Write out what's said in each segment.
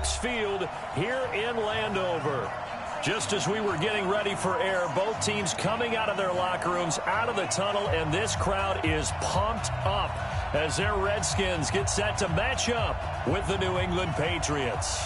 FedEx Field here in Landover. Just as we were getting ready for air, both teams coming out of their locker rooms, out of the tunnel, and this crowd is pumped up as their Redskins get set to match up with the New England Patriots.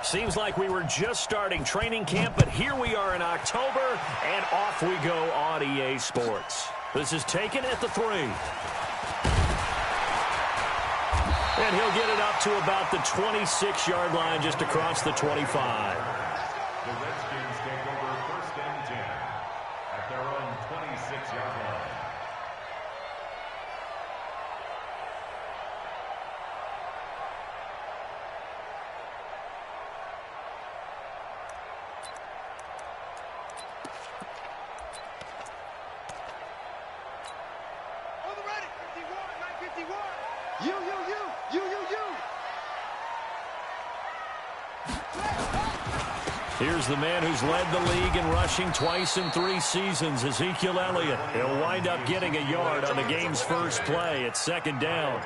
Seems like we were just starting training camp, but here we are in October, and off we go on EA Sports. This is taken at the 3. And he'll get it up to about the 26-yard line, just across the 25. The Redskins take over 1st and 10 at their own 26-yard line. Here's the man who's led the league in rushing twice in 3 seasons, Ezekiel Elliott. He'll wind up getting a yard on the game's first play at 2nd down.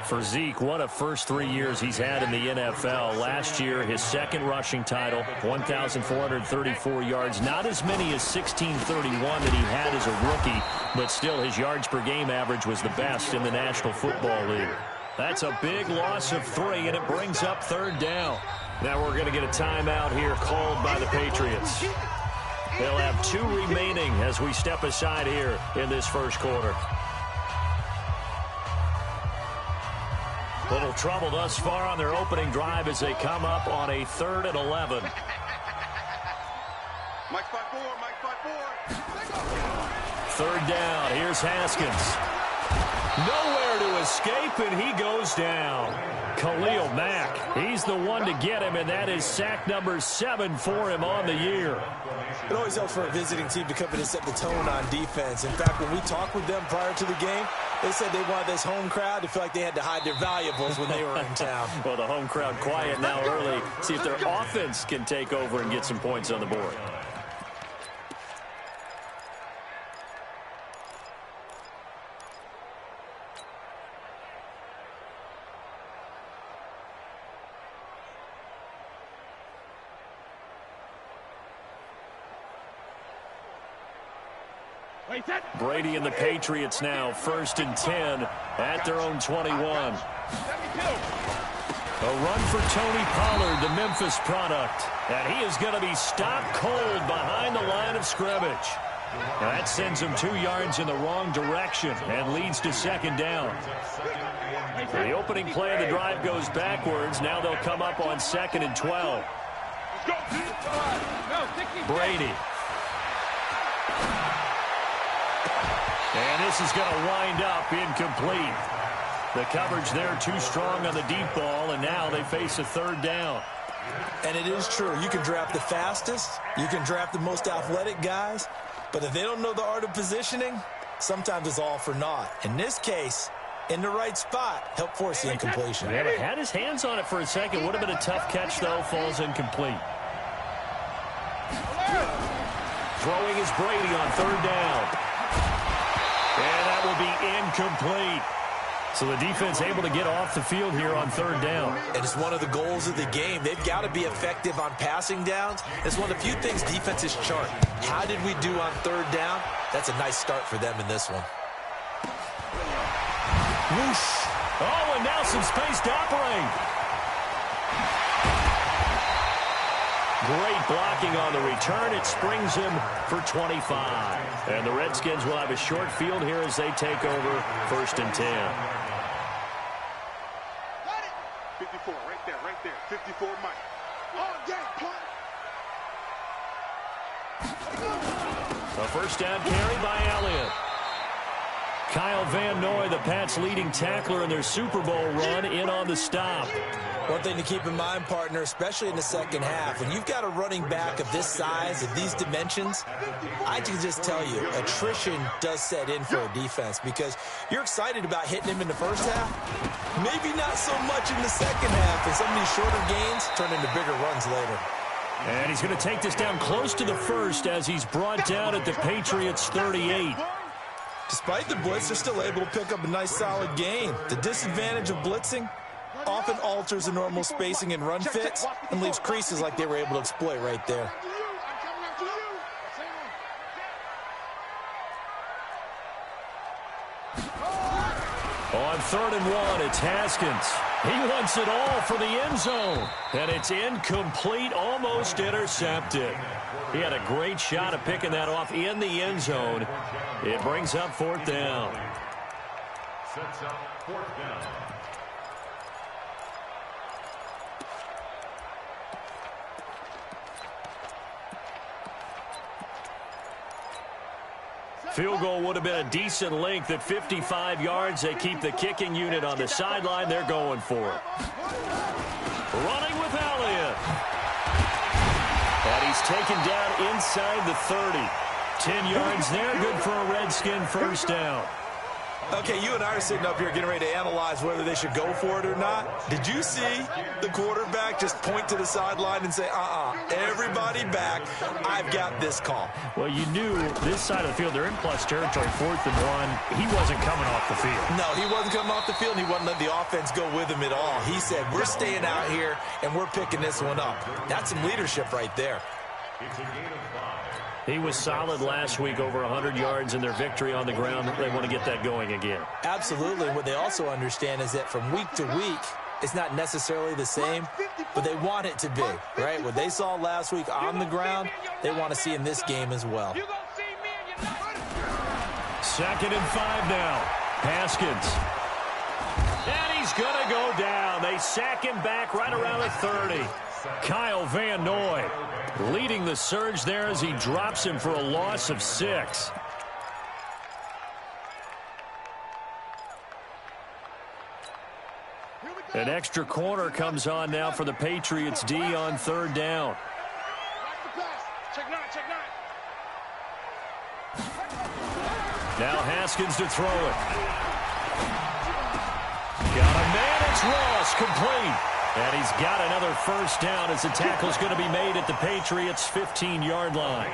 For Zeke, what a first 3 years he's had in the NFL. Last year, his 2nd rushing title, 1,434 yards. Not as many as 1,631 that he had as a rookie, but still his yards per game average was the best in the National Football League. That's a big loss of 3, and it brings up 3rd down. Now we're going to get a timeout here called by the Patriots. They'll have 2 remaining as we step aside here in this first quarter. Little trouble thus far on their opening drive as they come up on a 3rd and 11. Mike 5-4, Mike 5-4. 3rd down. Here's Haskins. Nowhere to escape, and he goes down. Khalil Mack, he's the one to get him, and that is sack number 7 for him on the year. It always helps for a visiting team to come in and set the tone on defense. In fact, when we talked with them prior to the game, they said they wanted this home crowd to feel like they had to hide their valuables when they were in town. Well, the home crowd quiet now early. See if their offense can take over and get some points on the board. Brady and the Patriots now 1st and 10 at their own 21. A run for Tony Pollard, the Memphis product. And he is going to be stopped cold behind the line of scrimmage. That sends him 2 yards in the wrong direction and leads to 2nd down. The opening play of the drive goes backwards. Now they'll come up on 2nd and 12. Brady. And this is going to wind up incomplete. The coverage there too strong on the deep ball, and now they face a 3rd down. And it is true. You can draft the fastest. You can draft the most athletic guys. But if they don't know the art of positioning, sometimes it's all for naught. In this case, in the right spot, help force the incompletion. Yeah, but had his hands on it for a second. Would have been a tough catch, though. Falls incomplete. Throwing is Brady on 3rd down. And that will be incomplete. So the defense able to get off the field here on 3rd down. And it's one of the goals of the game. They've got to be effective on passing downs. It's one of the few things defenses chart. How did we do on 3rd down? That's a nice start for them in this one. Whoosh. Oh, and now some space to operate. Great blocking on the return. It springs him for 25. And the Redskins will have a short field here as they take over 1st and 10. 54, right there, 54, Mike. A first down carry by Elliott. Kyle Van Noy, the Pats' leading tackler in their Super Bowl run, in on the stop. One thing to keep in mind, partner, especially in the second half, and you've got a running back of this size, of these dimensions, I can just tell you, attrition does set in for a defense because you're excited about hitting him in the first half, maybe not so much in the second half, and some of these shorter gains turn into bigger runs later. And he's going to take this down close to the first as he's brought down at the Patriots' 38. Despite the blitz, they're still able to pick up a nice solid gain. The disadvantage of blitzing often alters the normal spacing and run fits and leaves creases like they were able to exploit right there. On 3rd and 1, it's Haskins. He wants it all for the end zone. And it's incomplete, almost intercepted. He had a great shot at picking that off in the end zone. It brings up 4th down. Sets up 4th down. Field goal would have been a decent length at 55 yards. They keep the kicking unit on the sideline. They're going for it. Running with Elliott. And he's taken down inside the 30. 10 yards there. Good for a Redskin first down. Okay, you and I are sitting up here getting ready to analyze whether they should go for it or not. Did you see the quarterback just point to the sideline and say, everybody back, I've got this call? Well, you knew this side of the field, they're in plus territory, 4th and 1. He wasn't coming off the field. No, he wasn't coming off the field, and he wasn't letting the offense go with him at all. He said, we're staying out here, and we're picking this one up. That's some leadership right there. It's a gain of 5. He was solid last week, over 100 yards in their victory on the ground. They want to get that going again. Absolutely. What they also understand is that from week to week, it's not necessarily the same, but they want it to be, right? What they saw last week on the ground, they want to see in this game as well. 2nd and 5 now. Haskins. And he's going to go down. They sack him back right around the 30. Kyle Van Noy leading the surge there as he drops him for a loss of 6. An extra corner comes on now for the Patriots D on 3rd down. Now Haskins to throw it. Got a man, it's Ross, complete. And he's got another first down as the tackle's going to be made at the Patriots' 15-yard line.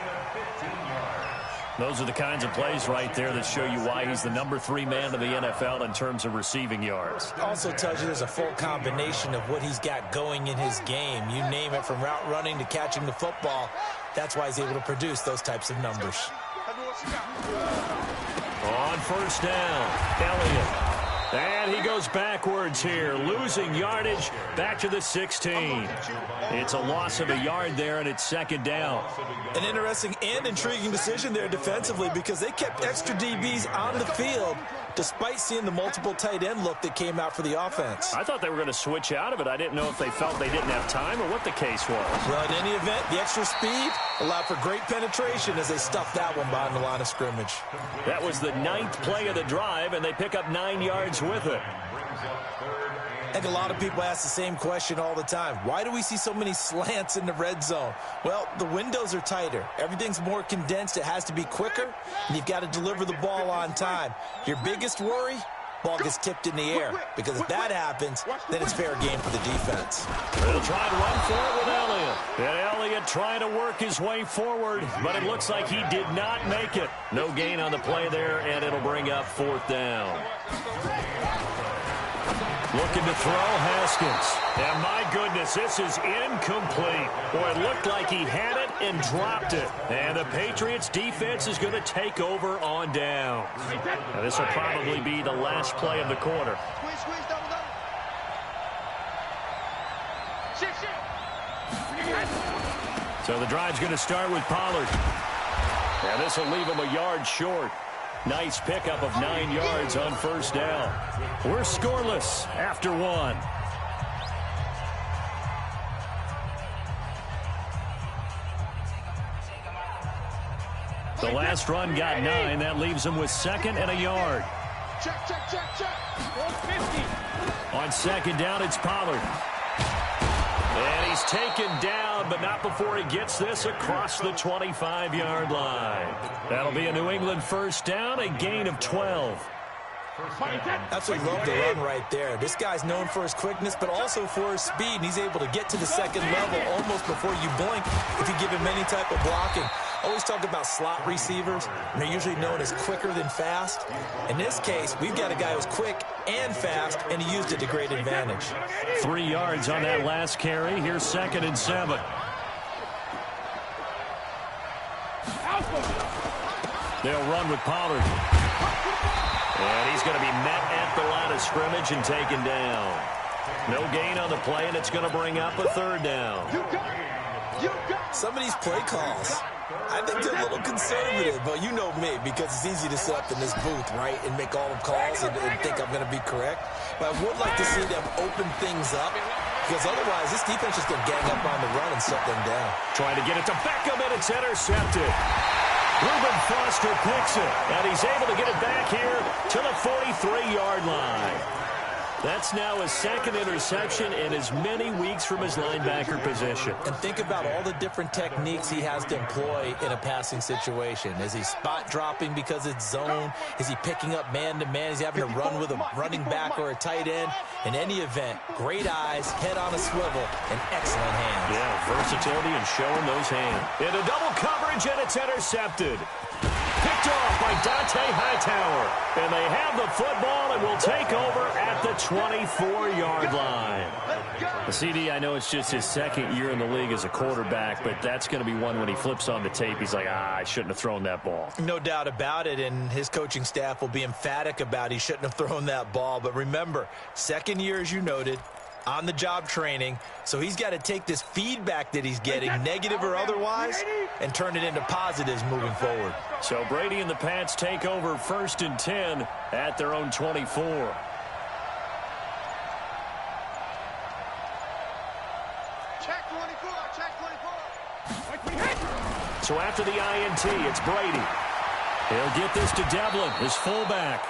Those are the kinds of plays right there that show you why he's the number 3 man in the NFL in terms of receiving yards. Also tells you there's a full combination of what he's got going in his game. You name it, from route running to catching the football. That's why he's able to produce those types of numbers. On 1st down, Elliott. And he goes backwards here, losing yardage back to the 16. It's a loss of a yard there, and it's 2nd down. An interesting and intriguing decision there defensively because they kept extra DBs on the field despite seeing the multiple tight end look that came out for the offense. I thought they were going to switch out of it. I didn't know if they felt they didn't have time or what the case was. Well, in any event, the extra speed allowed for great penetration as they stuffed that one behind the line of scrimmage. That was the 9th play of the drive, and they pick up 9 yards with it. I think a lot of people ask the same question all the time. Why do we see so many slants in the red zone? Well, the windows are tighter. Everything's more condensed. It has to be quicker, and you've got to deliver the ball on time. Your biggest worry? Ball gets tipped in the air, because if that happens, then it's fair game for the defense. They'll try to run for it with Elliott. And Elliott trying to work his way forward, but it looks like he did not make it. No gain on the play there, and it'll bring up 4th down. Looking to throw, Haskins. And my goodness, this is incomplete. Boy, it looked like he had it and dropped it. And the Patriots defense is going to take over on down. Now, this will probably be the last play of the quarter. So the drive's going to start with Pollard. And this will leave him a yard short. Nice pickup of 9 yards on 1st down. We're scoreless after 1. The last run got 9. That leaves him with 2nd and a yard. Check, check, check, check. 50. On 2nd down, it's Pollard. And he's taken down, but not before he gets this across the 25-yard line. That'll be a New England first down, a gain of 12. Absolutely love the run right there. This guy's known for his quickness, but also for his speed, and he's able to get to the 2nd level almost before you blink if you give him any type of blocking. Always talk about slot receivers, and they're usually known as quicker than fast. In this case, we've got a guy who's quick and fast, and he used it to great advantage. 3 yards on that last carry. Here's 2nd and 7. They'll run with Pollard. And he's going to be met at the line of scrimmage and taken down. No gain on the play, and it's going to bring up a 3rd down. Some of these play calls, I think they're a little conservative, but you know me, because it's easy to sit up in this booth, right, and make all the calls and think I'm going to be correct. But I would like to see them open things up, because otherwise this defense is going to gang up on the run and shut them down. Trying to get it to Beckham, and it's intercepted. Reuben Foster picks it, and he's able to get it back here to the 43-yard line. That's now his 2nd interception in as many weeks from his linebacker position. And think about all the different techniques he has to employ in a passing situation. Is he spot dropping because it's zone? Is he picking up man-to-man? Is he having to run with a running back or a tight end? In any event, great eyes, head on a swivel, and excellent hands. Yeah, versatility and showing those hands. Into double coverage, and it's intercepted. Picked off by Dante Hightower. And they have the football and will take over at the 24-yard line. The CD, I know it's just his 2nd year in the league as a quarterback, but that's going to be one when he flips on the tape, he's like, I shouldn't have thrown that ball. No doubt about it, and his coaching staff will be emphatic about he shouldn't have thrown that ball. But remember, 2nd year, as you noted, on-the-job training, so he's got to take this feedback that he's getting, negative or otherwise, and turn it into positives moving forward. So Brady and the Pats take over 1st and 10 at their own 24. Check 24, check 24. So after the INT, it's Brady. He'll get this to Devlin, his fullback.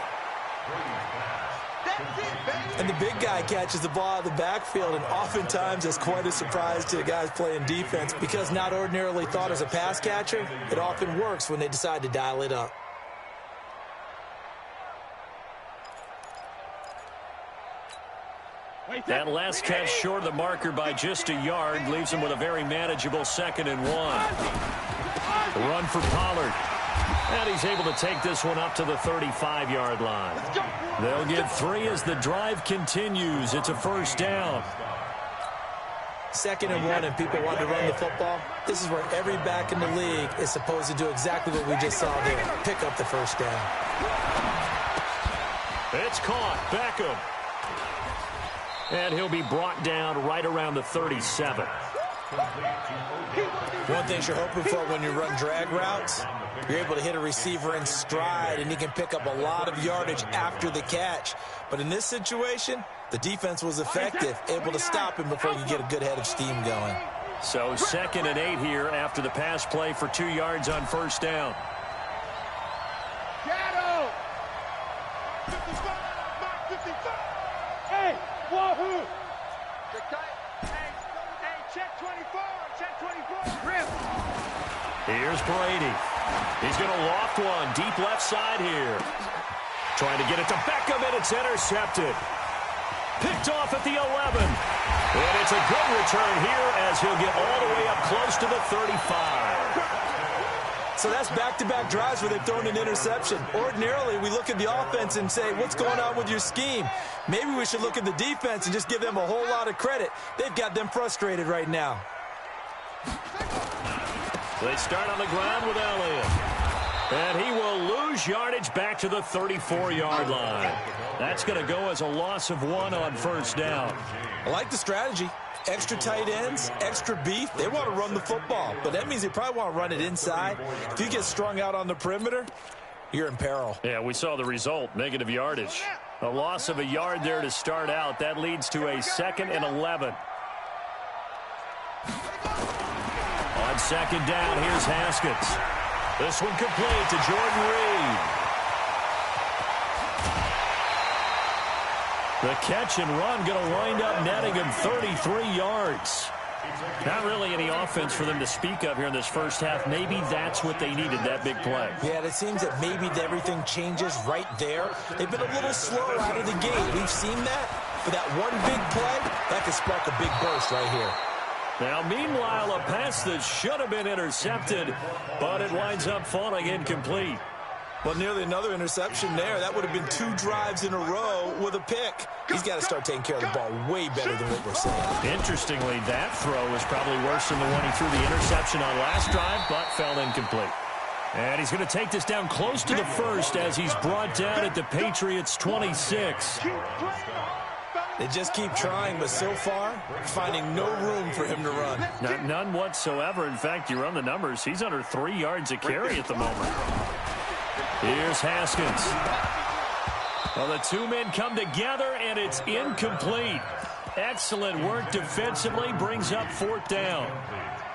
And the big guy catches the ball out of the backfield, and oftentimes that's quite a surprise to the guys playing defense, because not ordinarily thought as a pass catcher, it often works when they decide to dial it up. That last catch short of the marker by just a yard leaves him with a very manageable 2nd and 1. The run for Pollard. And he's able to take this one up to the 35-yard line. They'll get 3 as the drive continues. It's a 1st down. 2nd and 1, and people want to run the football. This is where every back in the league is supposed to do exactly what we just saw there. Pick up the 1st down. It's caught. Beckham. And he'll be brought down right around the 37. One thing you're hoping for when you run drag routes, you're able to hit a receiver in stride, and you can pick up a lot of yardage after the catch. But in this situation, the defense was effective, able to stop him before you get a good head of steam going. So 2nd and 8 here after the pass play for 2 yards on 1st down. Shadow. 55, Mark 55. Hey, wahoo. Hey, check 24, check 24. Rip. Here's Brady. He's going to loft one deep left side here. Trying to get it to Beckham, and it's intercepted. Picked off at the 11. And it's a good return here as he'll get all the way up close to the 35. So that's back-to-back drives where they've thrown an interception. Ordinarily, we look at the offense and say, what's going on with your scheme? Maybe we should look at the defense and just give them a whole lot of credit. They've got them frustrated right now. They start on the ground with Elliott. And he will lose yardage back to the 34-yard line. That's going to go as a loss of 1 on 1st down. I like the strategy. Extra tight ends, extra beef. They want to run the football, but that means they probably want to run it inside. If you get strung out on the perimeter, you're in peril. Yeah, we saw the result, negative yardage. A loss of a yard there to start out. That leads to a 2nd and 11. On 2nd down, here's Haskins. This one complete to Jordan Reed. The catch and run going to wind up netting him 33 yards. Not really any offense for them to speak of here in this first half. Maybe that's what they needed, that big play. Yeah, it seems that maybe everything changes right there. They've been a little slow out of the gate. We've seen that. But that one big play, that could spark a big burst right here. Now, meanwhile, a pass that should have been intercepted, but it winds up falling incomplete. Well, nearly another interception there. That would have been 2 drives in a row with a pick. He's got to start taking care of the ball way better than what we're seeing. Interestingly, that throw was probably worse than the one he threw the interception on last drive, but fell incomplete. And he's going to take this down close to the first as he's brought down at the Patriots' 26. They just keep trying, but so far, finding no room for him to run. None whatsoever. In fact, you run the numbers, he's under 3 yards a carry at the moment. Here's Haskins. Well, the 2 men come together, and it's incomplete. Excellent work defensively, brings up 4th down.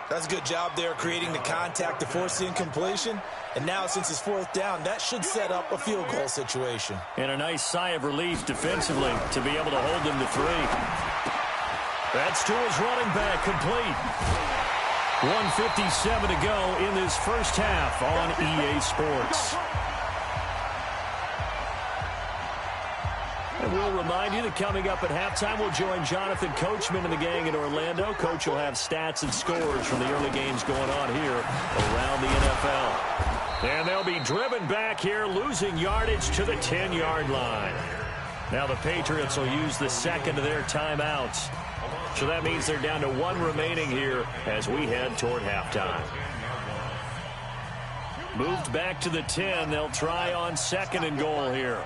That's a good job there, creating the contact to force the incompletion. And now, since it's 4th down, that should set up a field goal situation. And a nice sigh of relief defensively to be able to hold them to 3. That's to his running back, complete. 1:57 to go in this first half on EA Sports. And we'll remind you that coming up at halftime, we'll join Jonathan Coachman and the gang in Orlando. Coach will have stats and scores from the early games going on here around the NFL. And they'll be driven back here, losing yardage to the 10-yard line. Now the Patriots will use the second of their timeouts. So that means they're down to 1 remaining here as we head toward halftime. Moved back to the 10. They'll try on 2nd and goal here.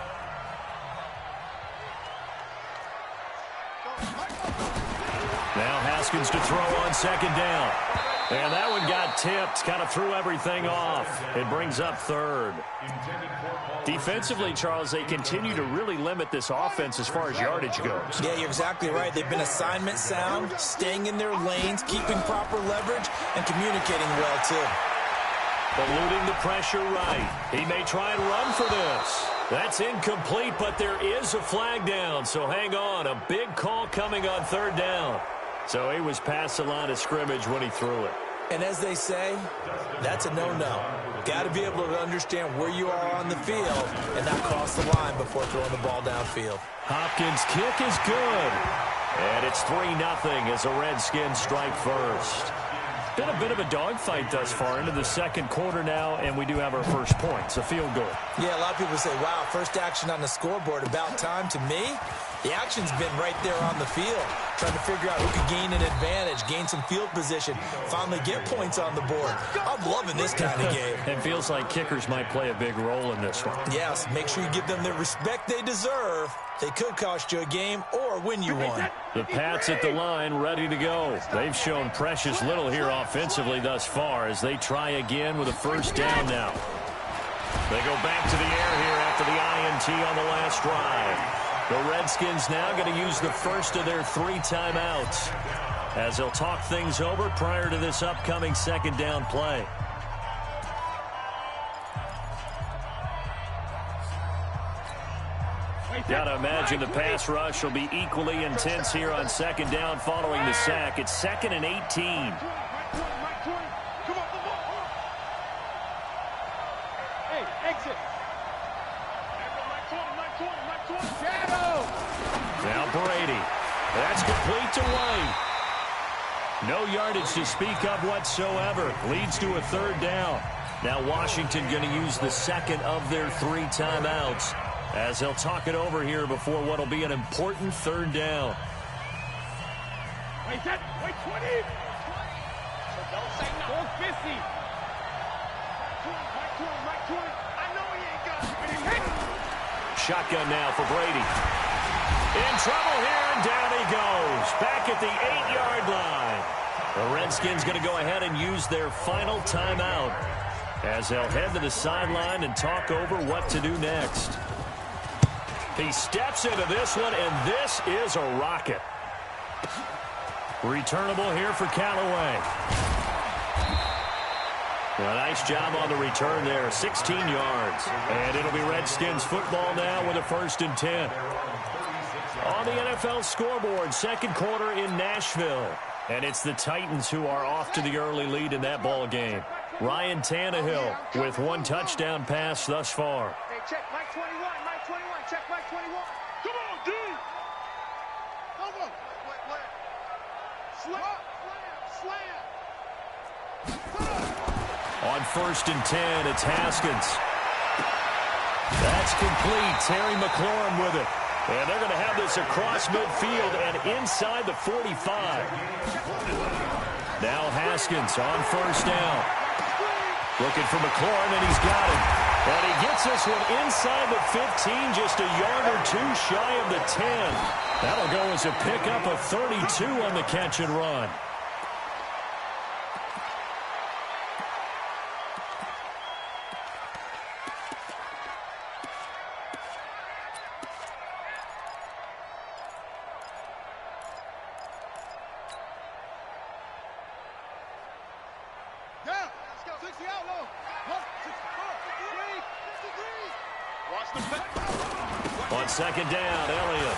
Now Haskins to throw on 2nd down. And that one got tipped, kind of threw everything off. It brings up 3rd. Defensively, Charles, they continue to really limit this offense as far as yardage goes. Yeah, you're exactly right. They've been assignment sound, staying in their lanes, keeping proper leverage, and communicating well, too. Eluding the pressure right. He may try and run for this. That's incomplete, but there is a flag down, so hang on. A big call coming on 3rd down. So he was past the line of scrimmage when he threw it. And as they say, that's a no-no. Got to be able to understand where you are on the field and not cross the line before throwing the ball downfield. Hopkins' kick is good. And it's 3-0 as the Redskins strike first. Been a bit of a dogfight thus far into the 2nd quarter now, and we do have our first points, a field goal. Yeah, a lot of people say, wow, first action on the scoreboard, about time. To me, the action's been right there on the field, trying to figure out who could gain an advantage, gain some field position, finally get points on the board. I'm loving this kind of game. It feels like kickers might play a big role in this one. Yes, make sure you give them the respect they deserve. They could cost you a game or win you one. The Pats at the line, ready to go. They've shown precious little here offensively thus far as they try again with a 1st down now. They go back to the air here after the INT on the last drive. The Redskins now going to use the first of their 3 timeouts as they'll talk things over prior to this upcoming 2nd down play. Gotta imagine the pass rush will be equally intense here on 2nd down following the sack. It's 2nd and 18. Now Brady. That's complete to White. No yardage to speak of whatsoever. Leads to a 3rd down. Now Washington going to use the 2nd of their 3 timeouts as they'll talk it over here before what will be an important 3rd down. Wait 20. So don't say no. 50. Right 20. I know he ain't got it. Shotgun now for Brady. In trouble here, and down he goes. Back at the 8-yard line. The Redskins going to go ahead and use their final timeout as they'll head to the sideline and talk over what to do next. He steps into this one, and this is a rocket. Returnable here for Callaway. Well, nice job on the return there, 16 yards. And it'll be Redskins football now with a 1st and 10. On the NFL scoreboard, second quarter in Nashville. And it's the Titans who are off to the early lead in that ball game. Ryan Tannehill with 1 touchdown pass thus far. Hey, check Mike 21, Mike 21, check Mike 21. Come on, D! Come on. Wait. Slam. On 1st and 10, it's Haskins. That's complete. Terry McLaurin with it. And they're going to have this across midfield and inside the 45. Now Haskins on 1st down. Looking for McLaurin, and he's got it. And he gets this one inside the 15, just a yard or 2 shy of the 10. That'll go as a pickup of 32 on the catch and run. On 2nd down, Elliott.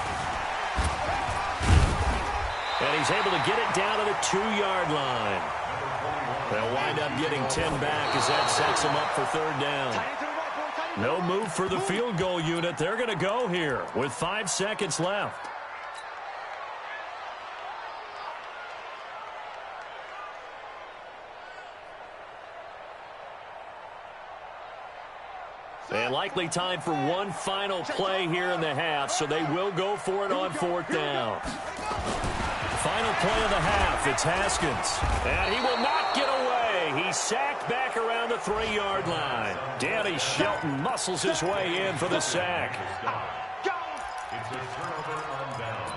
And he's able to get it down to the 2-yard line. They'll wind up getting 10 back as that sets them up for 3rd down. No move for the field goal unit. They're going to go here with 5 seconds left. And likely time for one final play here in the half, so they will go for it on 4th down. Final play of the half, it's Haskins. And he will not get away. He's sacked back around the 3-yard line. Danny Shelton muscles his way in for the sack. It's a turnover on down.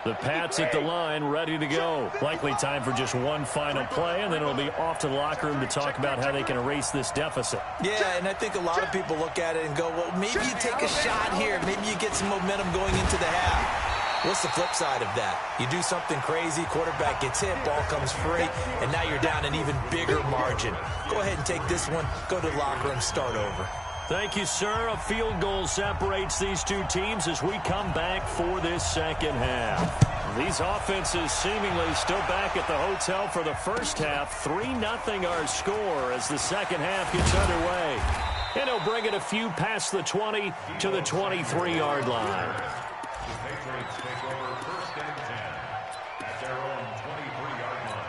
The Pats at the line, ready to go. Likely time for just one final play, and then it'll be off to the locker room to talk about how they can erase this deficit. Yeah, and I think a lot of people look at it and go, well, maybe you take a shot here. Maybe you get some momentum going into the half. What's the flip side of that? You do something crazy, quarterback gets hit, ball comes free, and now you're down an even bigger margin. Go ahead and take this one, go to the locker room, start over. Thank you, sir. A field goal separates these two teams as we come back for this second half. These offenses seemingly still back at the hotel for the first half. 3-0 our score as the second half gets underway. And he'll bring it a few past the 20 to the 23-yard line. The Patriots take over 1st and 10 at their own 23-yard line.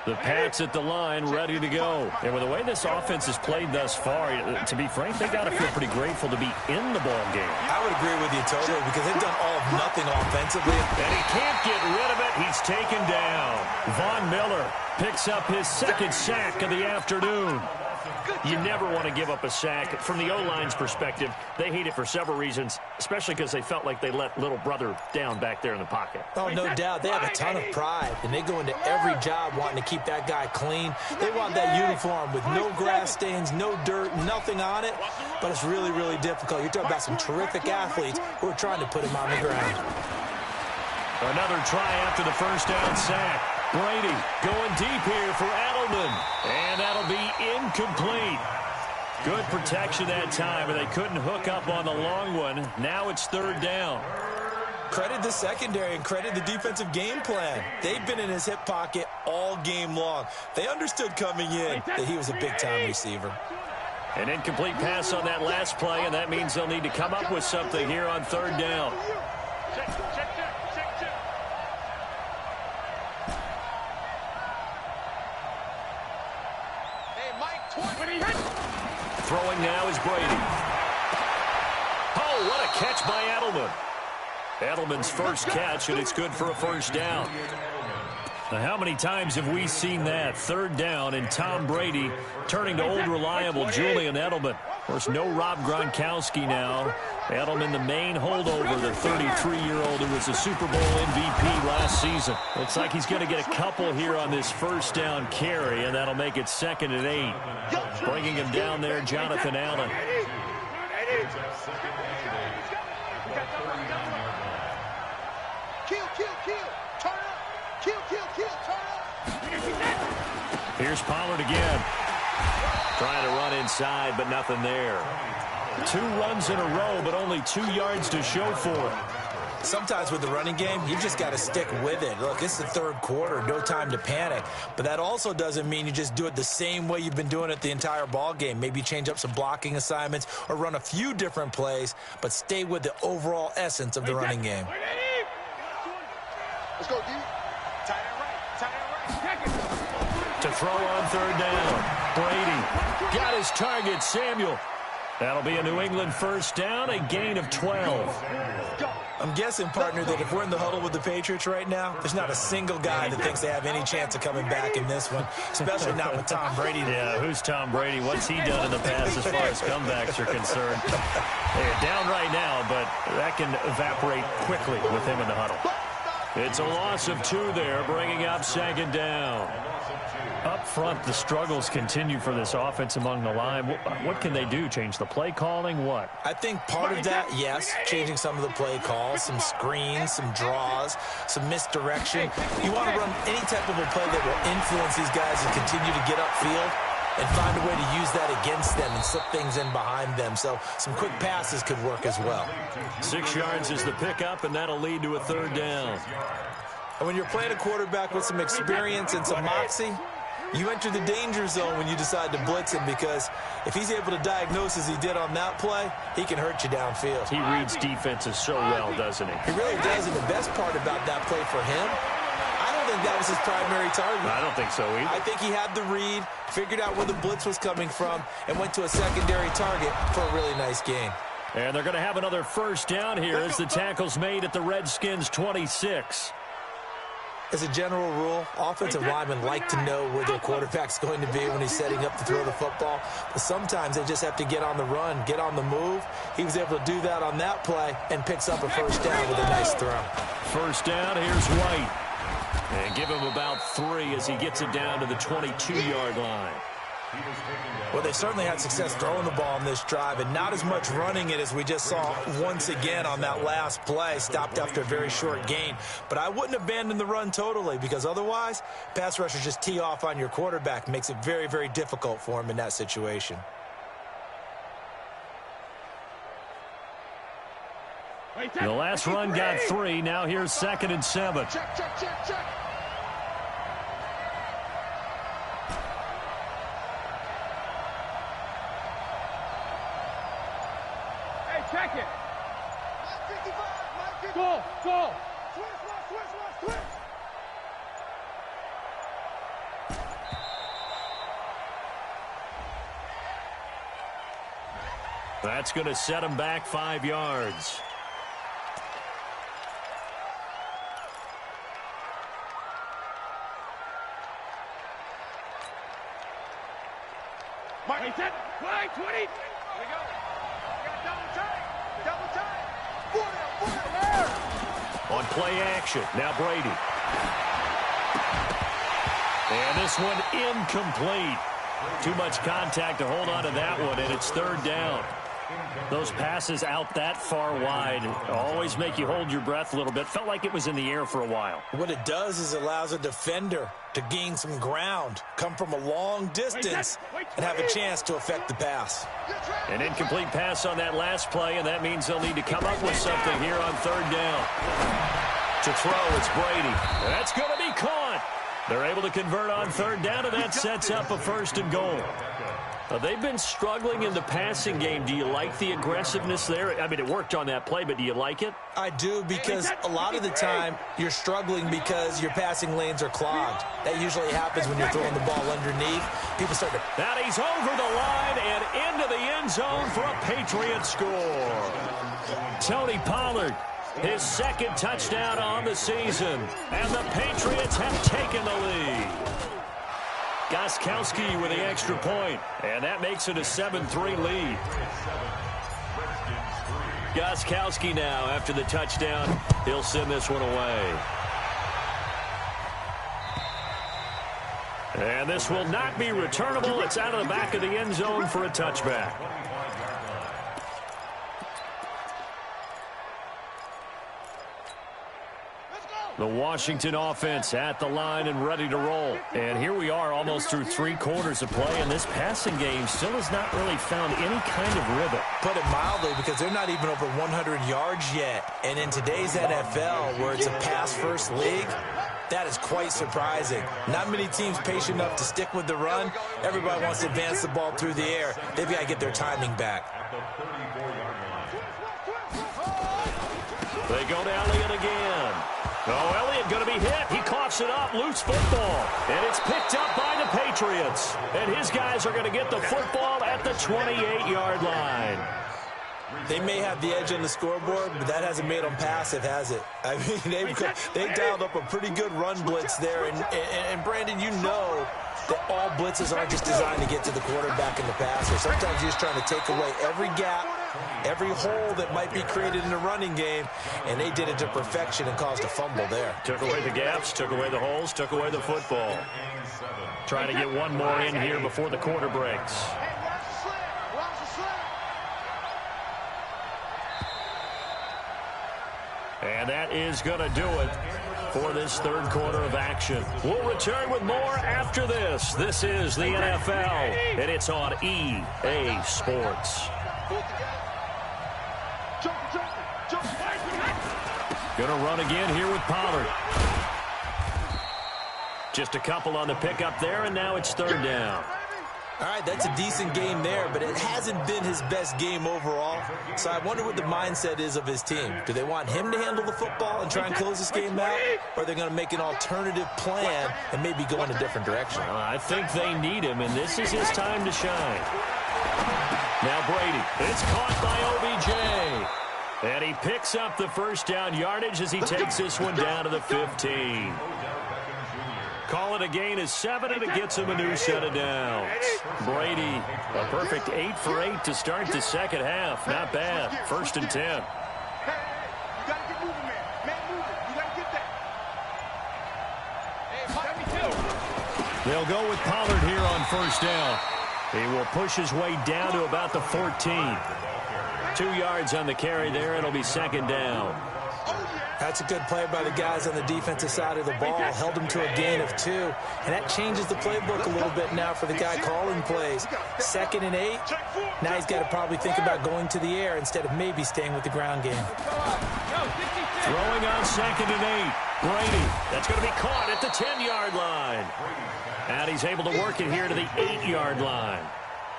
The Pats at the line, ready to go. And with the way this offense has played thus far, to be frank, they got to feel pretty grateful to be in the ball game. I would agree with you totally because they've done all of nothing offensively. And he can't get rid of it. He's taken down. Von Miller picks up his 2nd sack of the afternoon. You never want to give up a sack. From the O-line's perspective, they hate it for several reasons, especially because they felt like they let little brother down back there in the pocket. Oh, no doubt. They have a ton of pride, and they go into every job wanting to keep that guy clean. They want that uniform with no grass stains, no dirt, nothing on it, but it's really, really difficult. You're talking about some terrific athletes who are trying to put him on the ground. Another try after the first down sack. Brady going deep here for Edelman, and that'll be incomplete. Good protection that time, but they couldn't hook up on the long one. Now it's 3rd down. Credit the secondary and credit the defensive game plan. They've been in his hip pocket all game long. They understood coming in that he was a big-time receiver. An incomplete pass on that last play, and that means they'll need to come up with something here on 3rd down. Throwing now is Brady. Oh, what a catch by Edelman. Edelman's first catch, and it's good for a 1st down. Now, how many times have we seen that? 3rd down, and Tom Brady turning to old, reliable Julian Edelman. Of course, no Rob Gronkowski now. Edelman, the main holdover, the 33-year-old who was a Super Bowl MVP last season. Looks like he's going to get a couple here on this 1st down carry, and that'll make it 2nd and 8. Bringing him down there, Jonathan Allen. We got double up. Kill, kill, kill. Turn up. Kill, kill, kill. Turn up. Here's Pollard again. Trying to run inside, but nothing there. 2 runs in a row, but only 2 yards to show for it. Sometimes with the running game, you just got to stick with it. Look, it's the 3rd quarter, no time to panic. But that also doesn't mean you just do it the same way you've been doing it the entire ball game. Maybe change up some blocking assignments or run a few different plays, but stay with the overall essence of the running game. Let's go, D. Tight end right. Tight end right. To throw on 3rd down. Brady got his target, Samuel. That'll be a New England 1st down, a gain of 12. I'm guessing, partner, that if we're in the huddle with the Patriots right now, there's not a single guy that thinks they have any chance of coming back in this one, especially not with Tom Brady. Yeah, who's Tom Brady? What's he done in the past as far as comebacks are concerned? They're down right now, but that can evaporate quickly with him in the huddle. It's a loss of 2 there, bringing up 2nd down. Up front, the struggles continue for this offense among the line. What can they do? Change the play calling? What? I think part of that, yes, changing some of the play calls, some screens, some draws, some misdirection. You want to run any type of a play that will influence these guys and continue to get upfield and find a way to use that against them and slip things in behind them. So some quick passes could work as well. 6 yards is the pickup, and that'll lead to a 3rd down. And when you're playing a quarterback with some experience and some moxie, you enter the danger zone when you decide to blitz him, because if he's able to diagnose as he did on that play, he can hurt you downfield. He reads defenses so well, doesn't he? He really does, and the best part about that play for him, I don't think that was his primary target. I don't think so either. I think he had the read, figured out where the blitz was coming from, and went to a secondary target for a really nice gain. And they're going to have another 1st down here as the tackle's made at the Redskins' 26. As a general rule, offensive linemen like to know where their quarterback's going to be when he's setting up to throw the football. But sometimes they just have to get on the run, get on the move. He was able to do that on that play and picks up a 1st down with a nice throw. 1st down, here's White. And give him about 3 as he gets it down to the 22-yard line. Well, they certainly had success throwing the ball on this drive, and not as much running it as we just saw once again on that last play. Stopped after a very short gain. But I wouldn't abandon the run totally, because otherwise, pass rushers just tee off on your quarterback. Makes it very, very difficult for him in that situation. The last run got 3. Now here's 2nd and 7. Check, check, check, check. Check it. 55, go, go. Switch. That's going to set him back 5 yards. Mike, set. Play, 20. Here we go. Double time. On play action, now Brady. And this one incomplete. Too much contact to hold on to that one, and it's 3rd down. Those passes out that far wide always make you hold your breath a little bit. Felt like it was in the air for a while. What it does is it allows a defender to gain some ground, come from a long distance, and have a chance to affect the pass. An incomplete pass on that last play, and that means they'll need to come up with something here on 3rd down. To throw, it's Brady. That's going to be caught. They're able to convert on 3rd down, and that sets up a 1st and goal. They've been struggling in the passing game. Do you like the aggressiveness there? I mean, it worked on that play, but do you like it? I do, because a lot of the time you're struggling because your passing lanes are clogged. That usually happens when you're throwing the ball underneath. People start to... Now he's over the line and into the end zone for a Patriot score. Tony Pollard, his 2nd touchdown on the season, and the Patriots have taken the lead. Gostkowski with the extra point, and that makes it a 7-3 lead. Gostkowski now, after the touchdown, he'll send this one away. And this will not be returnable. It's out of the back of the end zone for a touchback. The Washington offense at the line and ready to roll. And here we are almost through 3 quarters of play, and this passing game still has not really found any kind of rhythm. Put it mildly, because they're not even over 100 yards yet. And in today's NFL, where it's a pass-first league, that is quite surprising. Not many teams patient enough to stick with the run. Everybody wants to advance the ball through the air. They've got to get their timing back. They go to Elliott again. Oh, Elliott going to be hit. He coughs it up. Loose football. And it's picked up by the Patriots. And his guys are going to get the football at the 28-yard line. They may have the edge on the scoreboard, but that hasn't made them passive, has it? I mean, they've dialed up a pretty good run blitz there. And Brandon, you know that all blitzes aren't just designed to get to the quarterback and the passer. Sometimes you're just trying to take away every gap, every hole that might be created in the running game, and they did it to perfection and caused a fumble there. Took away the gaps, took away the holes, took away the football. Trying to get one more in here before the quarter breaks. And that is going to do it for this third quarter of action. We'll return with more after this. This is the NFL, and it's on EA Sports. Going to run again here with Pollard. Just a couple on the pickup there, and now it's third down. All right, that's a decent game there, but it hasn't been his best game overall. So I wonder what the mindset is of his team. Do they want him to handle the football and try and close this game out? Or are they going to make an alternative plan and maybe go in a different direction? I think they need him, and this is his time to shine. Now Brady. It's caught by OBJ. And he picks up the first down yardage as he takes this one down to the 15. Call it a gain of 7, and it gets him a new set of downs. Brady, a perfect 8 for 8 to start the second half. Not bad. 1st and 10. You got to get moving, man. Man, moving. You got to get that. They'll go with Pollard here on 1st down. He will push his way down to about the 14. 2 yards on the carry there. It'll be 2nd down. That's a good play by the guys on the defensive side of the ball. Held him to a gain of 2. And that changes the playbook a little bit now for the guy calling plays. 2nd and 8. Now he's got to probably think about going to the air instead of maybe staying with the ground game. Throwing on 2nd and 8. Brady. That's going to be caught at the 10-yard line. And he's able to work it here to the 8-yard line.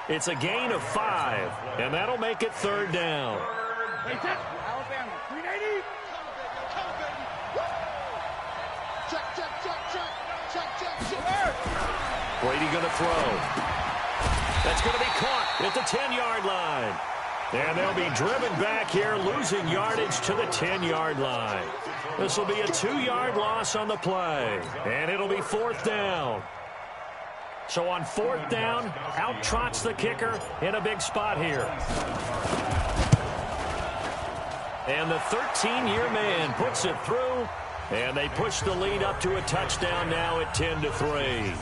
It's a gain of 5. And that'll make it 3rd down. Alabama, 380. Brady going to throw. That's going to be caught at the 10-yard line. And they'll be driven back here, losing yardage to the 10-yard line. This will be a 2-yard loss on the play. And it'll be 4th down. So on 4th down, out trots the kicker in a big spot here. And the 13-year man puts it through. And they push the lead up to a touchdown now at 10-3.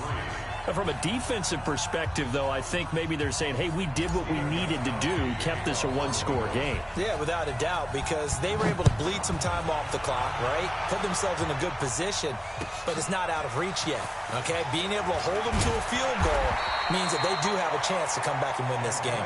From a defensive perspective, though, I think maybe they're saying, hey, we did what we needed to do, kept this a 1-score game. Yeah, without a doubt, because they were able to bleed some time off the clock, right? Put themselves in a good position, but it's not out of reach yet, okay? Being able to hold them to a field goal means that they do have a chance to come back and win this game.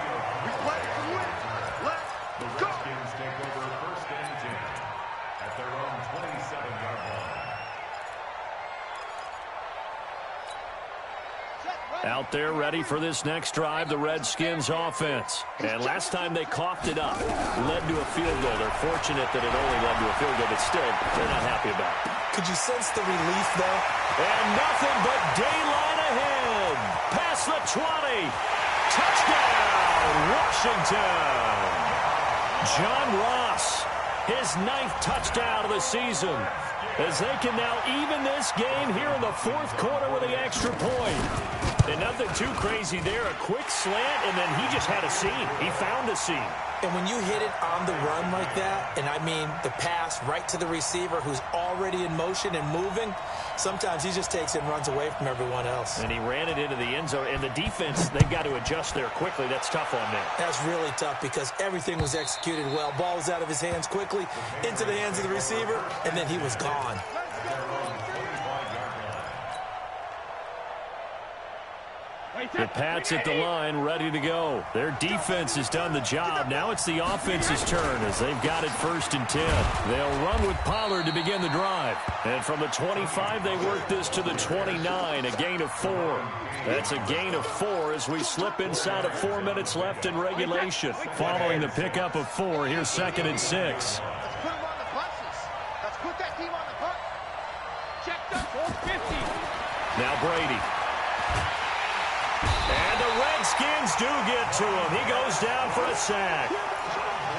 Out there ready for this next drive, the Redskins offense. And last time they coughed it up, led to a field goal. They're fortunate that it only led to a field goal, but still, they're not happy about it. Could you sense the relief, though? And nothing but daylight ahead. Past the 20. Touchdown, Washington. John Ross, his 9th touchdown of the season, as they can now even this game here in the 4th quarter with the extra point. And nothing too crazy there. A quick slant, and then he just had a seam. He found a seam. And when you hit it on the run like that, and I mean the pass right to the receiver who's already in motion and moving, sometimes he just takes it and runs away from everyone else. And he ran it into the end zone. And the defense, they've got to adjust there quickly. That's tough on them. That's really tough because everything was executed well. Ball was out of his hands quickly, into the hands of the receiver, and then he was gone. The Pats at the line, ready to go. Their defense has done the job. Now it's the offense's turn as they've got it 1st and 10. They'll run with Pollard to begin the drive. And from the 25, they work this to the 29, a gain of 4. That's a gain of 4 as we slip inside of 4 minutes left in regulation. Following the pickup of 4, here's 2nd and 6. Let's put them on the punches. Let's put that team on the punch. Checked up 450. Now Brady. And the Redskins do get to him. He goes down for a sack.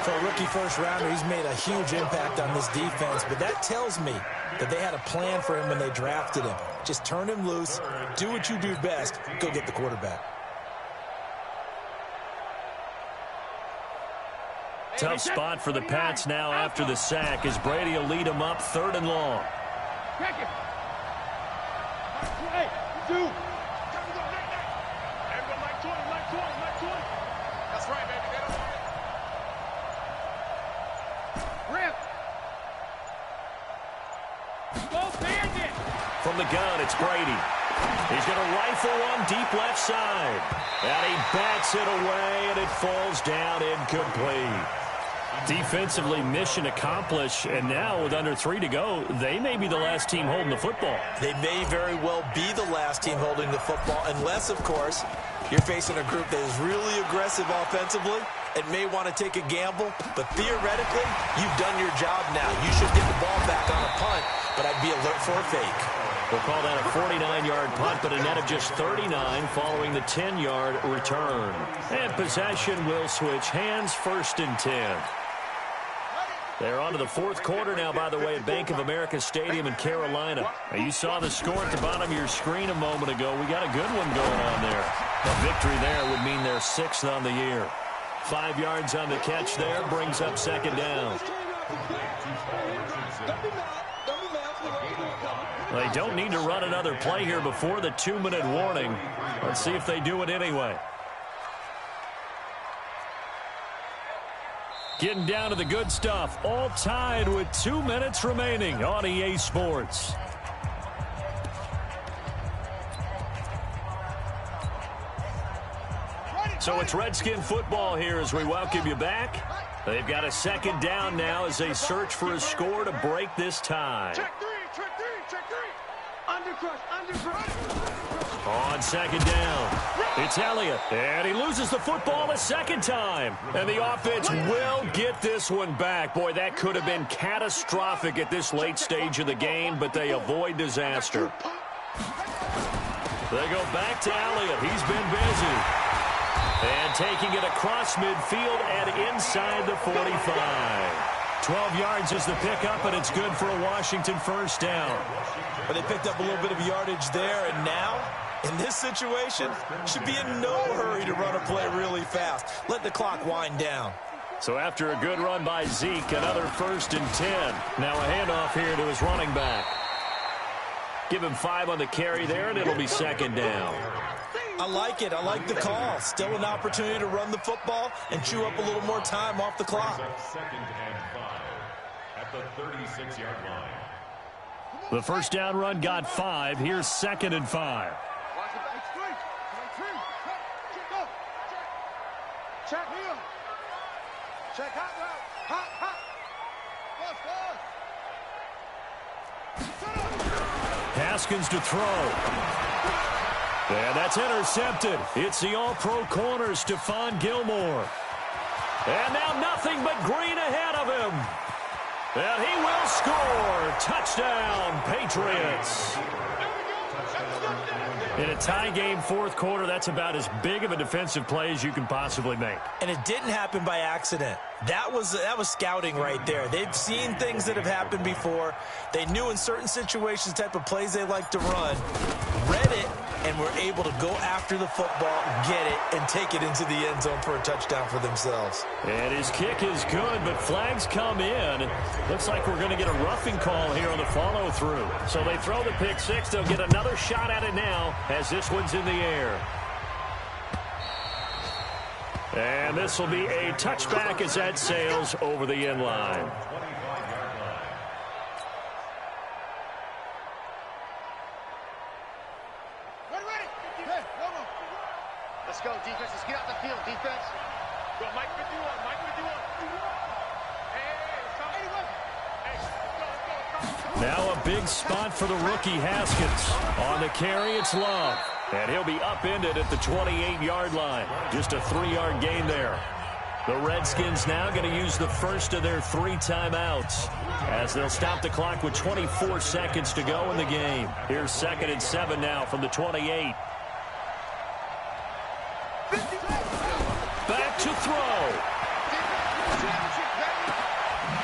For a rookie first-rounder, he's made a huge impact on this defense, but that tells me that they had a plan for him when they drafted him. Just turn him loose, do what you do best, go get the quarterback. Tough spot for the Pats now after the sack as Brady will lead them up 3rd and long. Hey, dude. That's right, baby. Get him. Rip. Go Bandit. From the gun, it's Brady. He's going to rifle one deep left side. And he bats it away, and it falls down incomplete. Defensively, mission accomplished, and now with under 3 to go, they may be the last team holding the football. They may very well be the last team holding the football, unless, of course, you're facing a group that is really aggressive offensively and may want to take a gamble, but theoretically, you've done your job now. You should get the ball back on a punt, but I'd be alert for a fake. We'll call that a 49-yard punt, but a net of just 39 following the 10-yard return. And possession will switch hands, 1st and 10. They're on to the 4th quarter now, by the way, at Bank of America Stadium in Carolina. Now, you saw the score at the bottom of your screen a moment ago. We got a good one going on there. A victory there would mean they're 6th on the year. 5 yards on the catch there brings up 2nd down. They don't need to run another play here before the 2-minute warning. Let's see if they do it anyway. Getting down to the good stuff, all tied with 2 minutes remaining on EA Sports. So it's Redskin football here as we welcome you back. They've got a 2nd down now as they search for a score to break this tie. Check 3, check 3, check 3. Undercrush, undercrush. On 2nd down, it's Elliott, and he loses the football a 2nd time. And the offense will get this one back. Boy, that could have been catastrophic at this late stage of the game, but they avoid disaster. They go back to Elliott. He's been busy. And taking it across midfield and inside the 45. 12 yards is the pickup, and it's good for a Washington 1st down. But they picked up a little bit of yardage there, and now, in this situation, should be in no hurry to run a play really fast. Let the clock wind down. So after a good run by Zeke, another 1st and 10. Now a handoff here to his running back. Give him 5 on the carry there, and it'll be 2nd down. I like it. I like the call. Still an opportunity to run the football and chew up a little more time off the clock. 2nd and 5 at the 36-yard line. The 1st down run got 5. Here's 2nd and 5. Check here. Check hot route. Hot, hot. Haskins to throw. And that's intercepted. It's the all-pro corner, Stephon Gilmore. And now nothing but green ahead of him. And he will score. Touchdown, Patriots. In a tie game 4th quarter, that's about as big of a defensive play as you can possibly make. And it didn't happen by accident. That was scouting right there. They've seen things that have happened before. They knew in certain situations the type of plays they like to run, read it, and were able to go after the football, get it, and take it into the end zone for a touchdown for themselves. And his kick is good, but flags come in. Looks like we're going to get a roughing call here on the follow-through. So they throw the pick 6. They'll get another shot at it now as this one's in the air. And this will be a touchback as that sails over the end line. Let's go, defense. Let's get out the field, defense. Go, Mike 51, Mike 51. Now a big spot for the rookie Haskins. On the carry, it's Love. And he'll be upended at the 28-yard line. Just a 3-yard gain there. The Redskins now going to use the first of their 3 timeouts as they'll stop the clock with 24 seconds to go in the game. Here's 2nd and 7 now from the 28. Back to throw.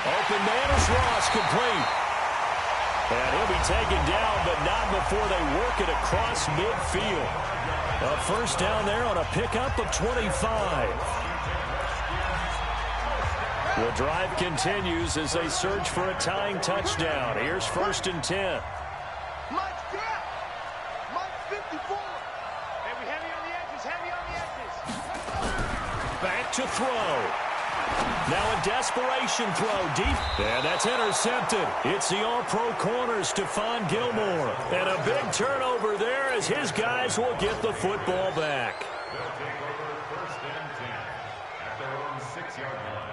Open man is Ross, complete. And he'll be taken down, but not before they work it across midfield. A first down there on a pickup of 25. The drive continues as they search for a tying touchdown. Here's 1st and 10. Mike's trap. Mike's 54. And we heavy on the edges, heavy on the edges. Back to throw. Now a desperation throw deep. And that's intercepted. It's the all-pro corner, Stephon Gilmore. And a big turnover there as his guys will get the football back. They'll take over 1st and 10 at their own 6-yard line.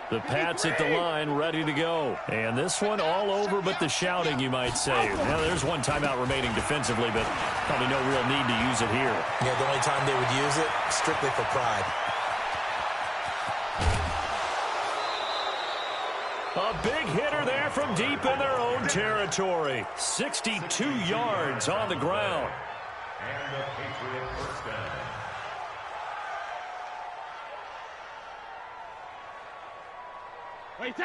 The Pats at the line, ready to go. And this one all over but the shouting, you might say. Now, there's 1 timeout remaining defensively, but probably no real need to use it here. Yeah, the only time they would use it, strictly for pride. A big hitter there from deep in their own territory. 62 yards on the ground. And the Patriot first down.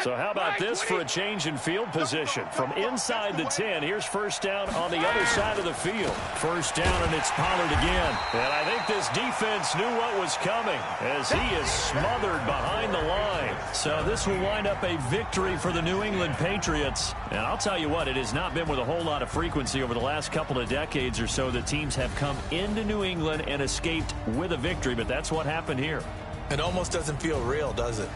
So how about this for a change in field position? From inside the 10, here's 1st down on the other side of the field. 1st down, and it's Pollard again. And I think this defense knew what was coming as he is smothered behind the line. So this will wind up a victory for the New England Patriots. And I'll tell you what, it has not been with a whole lot of frequency over the last couple of decades or so that teams have come into New England and escaped with a victory, but that's what happened here. It almost doesn't feel real, does it?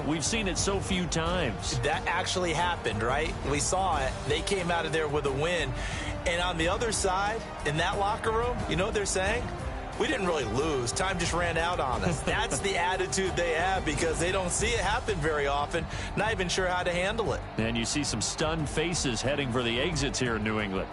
We've seen it so few times. That actually happened, right? We saw it. They came out of there with a win. And on the other side, in that locker room, you know what they're saying? We didn't really lose. Time just ran out on us. That's the attitude they have because they don't see it happen very often, not even sure how to handle it. And you see some stunned faces heading for the exits here in New England.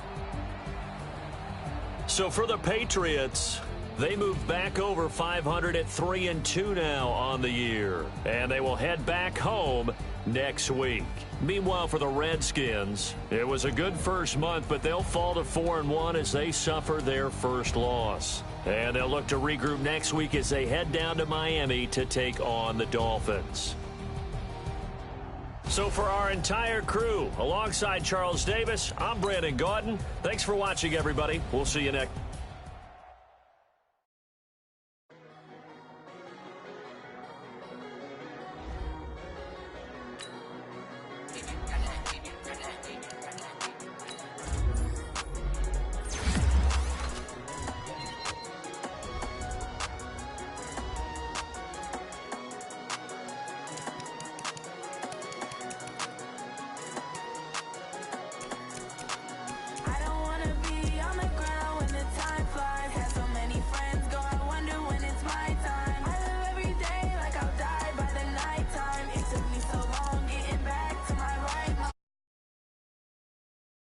So for the Patriots, they move back over 500 at 3-2 now on the year. And they will head back home next week. Meanwhile, for the Redskins, it was a good first month, but they'll fall to 4-1 as they suffer their first loss. And they'll look to regroup next week as they head down to Miami to take on the Dolphins. So for our entire crew, alongside Charles Davis, I'm Brandon Gaudin. Thanks for watching, everybody. We'll see you next.